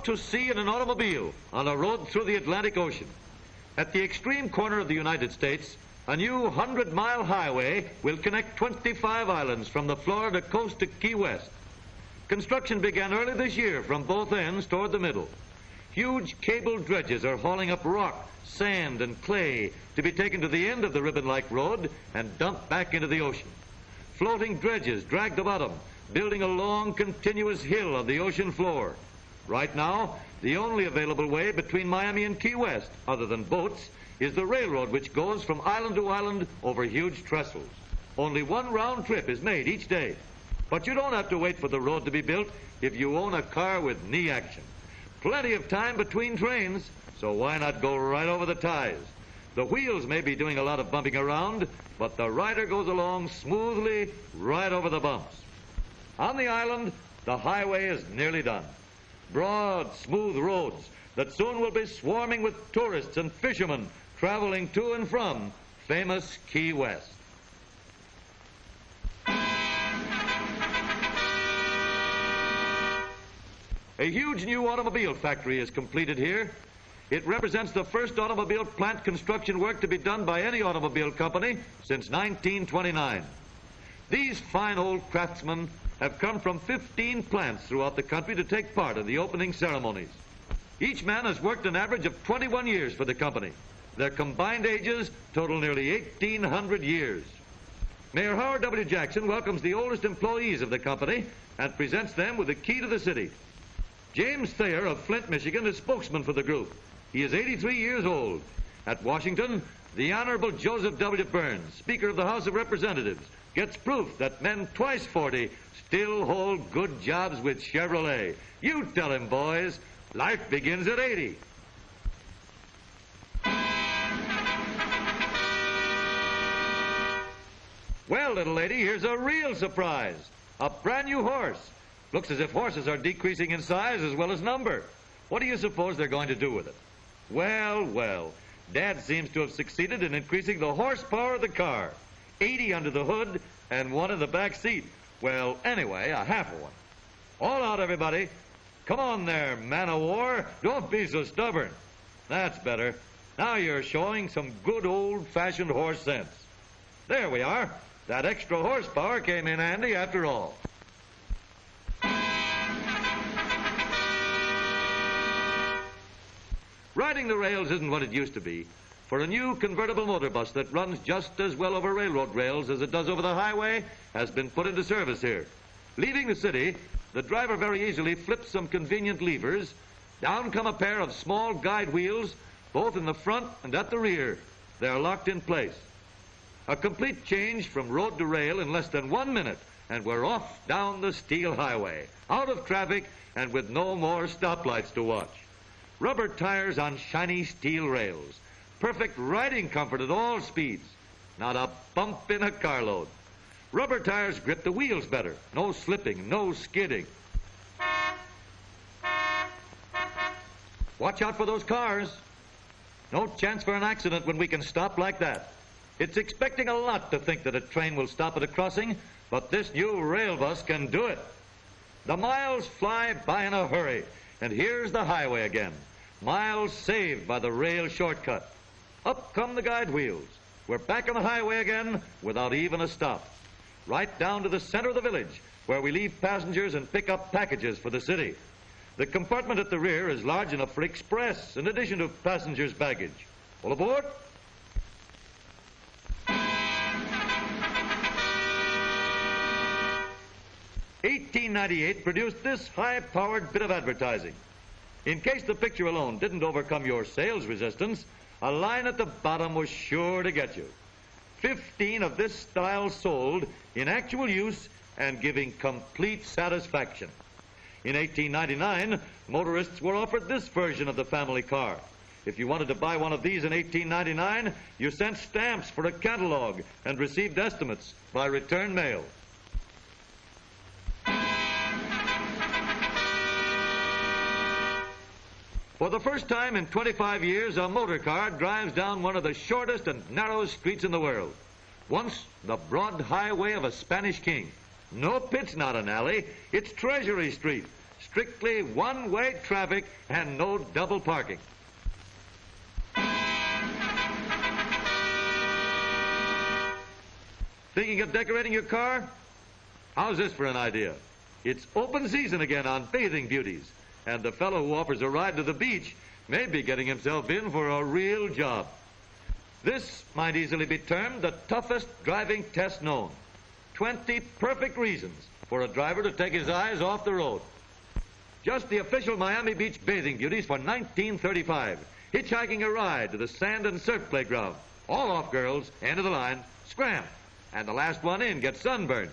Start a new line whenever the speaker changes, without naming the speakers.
out to sea in an automobile on a road through the Atlantic Ocean. At the extreme corner of the United States, a new 100-mile highway will connect 25 islands from the Florida coast to Key West. Construction began early this year from both ends toward the middle. Huge cable dredges are hauling up rock, sand, and clay to be taken to the end of the ribbon-like road and dumped back into the ocean. Floating dredges drag the bottom, building a long, continuous hill on the ocean floor. Right now, the only available way between Miami and Key West, other than boats, is the railroad which goes from island to island over huge trestles. Only one round trip is made each day. But you don't have to wait for the road to be built if you own a car with knee action. Plenty of time between trains, so why not go right over the ties? The wheels may be doing a lot of bumping around, but the rider goes along smoothly right over the bumps. On the island, the highway is nearly done. Broad, smooth roads that soon will be swarming with tourists and fishermen traveling to and from famous Key West. A huge new automobile factory is completed here. It represents the first automobile plant construction work to be done by any automobile company since 1929. These fine old craftsmen have come from 15 plants throughout the country to take part in the opening ceremonies. Each man has worked an average of 21 years for the company. Their combined ages total nearly 1,800 years. Mayor Howard W. Jackson welcomes the oldest employees of the company and presents them with the key to the city. James Thayer of Flint, Michigan, is spokesman for the group. He is 83 years old. At Washington, the Honorable Joseph W. Burns, Speaker of the House of Representatives, gets proof that men twice 40 still hold good jobs with Chevrolet. You tell him, boys, life begins at 80. Well, little lady, here's a real surprise. A brand new horse. Looks as if horses are decreasing in size as well as number. What do you suppose they're going to do with it? Well, well, Dad seems to have succeeded in increasing the horsepower of the car. 80 under the hood and 1 in the back seat. Well, anyway, a half of one. All out, everybody. Come on there, man of war. Don't be so stubborn. That's better. Now you're showing some good old-fashioned horse sense. There we are. That extra horsepower came in handy after all. Riding the rails isn't what it used to be. For a new convertible motor bus that runs just as well over railroad rails as it does over the highway has been put into service here. Leaving the city, the driver very easily flips some convenient levers. Down come a pair of small guide wheels, both in the front and at the rear. They're locked in place. A complete change from road to rail in less than 1 minute, and we're off down the steel highway, out of traffic and with no more stoplights to watch. Rubber tires on shiny steel rails. Perfect riding comfort at all speeds. Not a bump in a carload. Rubber tires grip the wheels better. No slipping, no skidding. Watch out for those cars. No chance for an accident when we can stop like that. It's expecting a lot to think that a train will stop at a crossing, but this new rail bus can do it. The miles fly by in a hurry, and here's the highway again. Miles saved by the rail shortcut. Up come the guide wheels. We're back on the highway again without even a stop. Right down to the center of the village, where we leave passengers and pick up packages for the city. The compartment at the rear is large enough for express, in addition to passengers' baggage. All aboard? '98 produced this high-powered bit of advertising. In case the picture alone didn't overcome your sales resistance, a line at the bottom was sure to get you. 15 of this style sold in actual use and giving complete satisfaction. In 1899, motorists were offered this version of the family car. If you wanted to buy one of these in 1899, you sent stamps for a catalog and received estimates by return mail. For the first time in 25 years, a motor car drives down one of the shortest and narrowest streets in the world. Once the broad highway of a Spanish king. Nope, it's not an alley. It's Treasury Street, Strictly one-way traffic and no double parking. Thinking of decorating your car? How's this for an idea? It's open season again on bathing beauties, and the fellow who offers a ride to the beach may be getting himself in for a real job. This might easily be termed the toughest driving test known. 20 perfect reasons for a driver to take his eyes off the road. Just the official Miami Beach bathing beauties for 1935. Hitchhiking a ride to the sand and surf playground. All off, girls. End of the line. Scram. And the last one in gets sunburned.